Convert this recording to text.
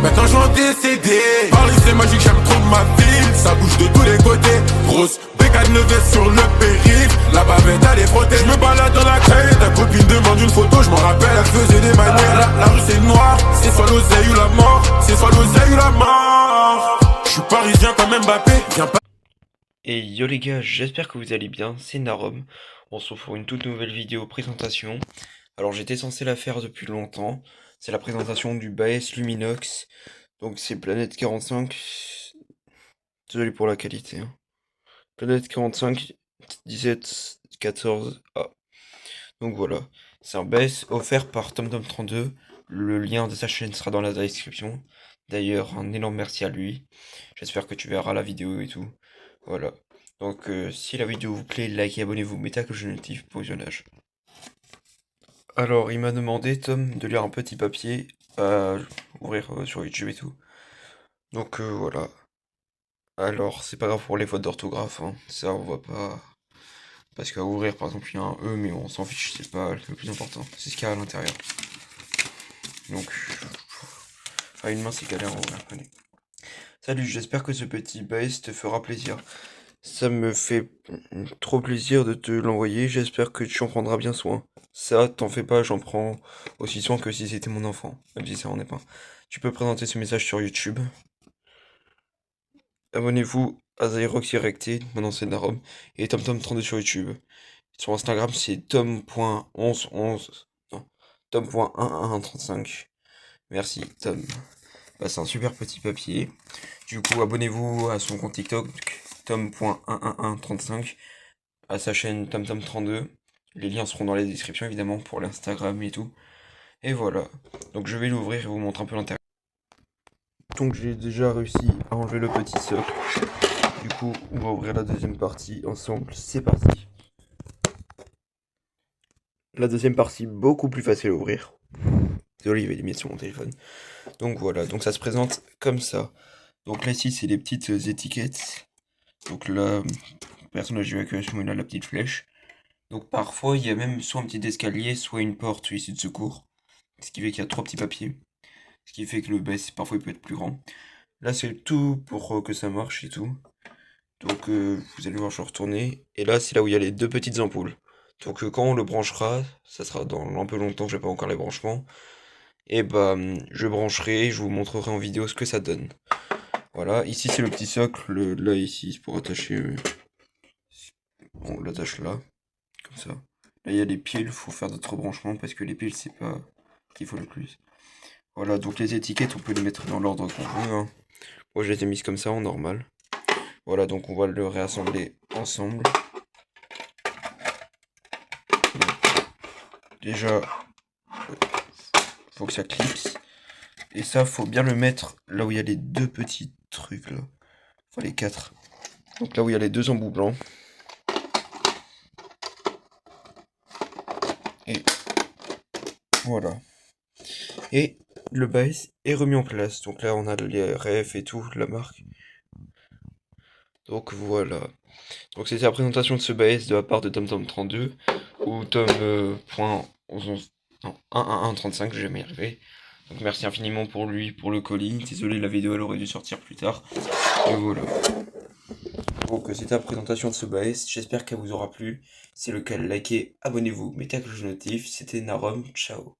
Maintenant j'en décédé. Paris c'est magique, j'aime trop ma ville. Ça bouge de tous les côtés. Grosse bécane levée sur le périph'. La bavette elle est frottée. Je me balade dans la caille. Ta copine demande une photo. Je m'en rappelle, elle faisait des manières. La rue c'est noir. C'est soit l'oseille ou la mort. C'est soit l'oseille ou la mort. Je suis parisien comme Mbappé. Viens pas. Et yo les gars, j'espère que vous allez bien, c'est Narom. On se retrouve pour une toute nouvelle vidéo présentation. Alors j'étais censé la faire depuis longtemps. C'est la présentation du Baes Luminox. Donc c'est Planète 45. Désolé pour la qualité. Planète 45 17 14 A. Donc voilà. C'est un Baes offert par TomTom32. Le lien de sa chaîne sera dans la description. D'ailleurs, un énorme merci à lui. J'espère que tu verras la vidéo et tout. Voilà. Donc, si la vidéo vous plaît, likez, abonnez-vous, mettez la cloche de notif pour visionnage. Alors, il m'a demandé, Tom, de lire un petit papier à ouvrir sur YouTube et tout. Donc, voilà. Alors, c'est pas grave pour les fautes d'orthographe, hein. Ça, on va pas. Parce qu'à ouvrir, par exemple, il y a un E, mais on s'en fiche, c'est pas le plus important. C'est ce qu'il y a à l'intérieur. Donc, à une main, c'est galère à ouvrir. Allez. Salut, j'espère que ce petit bass te fera plaisir. Ça me fait trop plaisir de te l'envoyer, j'espère que tu en prendras bien soin. Ça, t'en fais pas, j'en prends aussi soin que si c'était mon enfant, même si ça en est pas. Tu peux présenter ce message sur YouTube. Abonnez-vous à Zyrox-Recté, mon ancien Narom, et TomTom32 sur YouTube. Sur Instagram, c'est tom.1111, non, tom.1135. Merci, Tom. Bah, c'est un super petit papier. Du coup, abonnez-vous à son compte TikTok, tom.11135, à sa chaîne TomTom32. Les liens seront dans la description, évidemment, pour l'Instagram et tout. Et voilà. Donc, je vais l'ouvrir et vous montrer un peu l'intérieur. Donc, j'ai déjà réussi à enlever le petit socle. Du coup, on va ouvrir la deuxième partie ensemble. C'est parti. La deuxième partie, beaucoup plus facile à ouvrir. Désolé, il y avait des miettes sur mon téléphone. Donc voilà, donc ça se présente comme ça. Donc là ici c'est les petites étiquettes. Donc là, personnage d'évacuation, il a la petite flèche. Donc parfois il y a même soit un petit escalier, soit une porte issue de secours. Ce qui fait qu'il y a 3 petits papiers. Ce qui fait que le baisse parfois il peut être plus grand. Là c'est tout pour que ça marche et tout. Donc vous allez voir, je vais retourner. Et là c'est là où il y a les 2 petites ampoules. Donc quand on le branchera, ça sera dans un peu longtemps, j'ai pas encore les branchements. Et bah je brancherai, je vous montrerai en vidéo ce que ça donne. Voilà, ici c'est le petit socle, là ici c'est pour attacher, on l'attache là, comme ça. Là il y a les piles, il faut faire d'autres branchements parce que les piles c'est pas qu'il faut le plus. Voilà, donc les étiquettes on peut les mettre dans l'ordre qu'on veut, hein. Moi je les ai mises comme ça en normal. Voilà, donc on va le réassembler ensemble. Donc, déjà, faut que ça clipse. Et ça, faut bien le mettre là où il y a les 2 petits trucs là. Enfin les 4. Donc là où il y a les 2 embouts blancs. Et voilà. Et le bass est remis en place. Donc là on a les refs et tout, la marque. Donc voilà. Donc c'était la présentation de ce bass de la part de TomTom32. Ou Tom.11 non, 11135, je vais jamais y arriver. Donc merci infiniment pour lui, pour le colis. Désolé, la vidéo elle aurait dû sortir plus tard. Et voilà. Donc c'était la présentation de ce bass. J'espère qu'elle vous aura plu. Si c'est le cas, likez, abonnez-vous, mettez la cloche de notif. C'était Narom, ciao.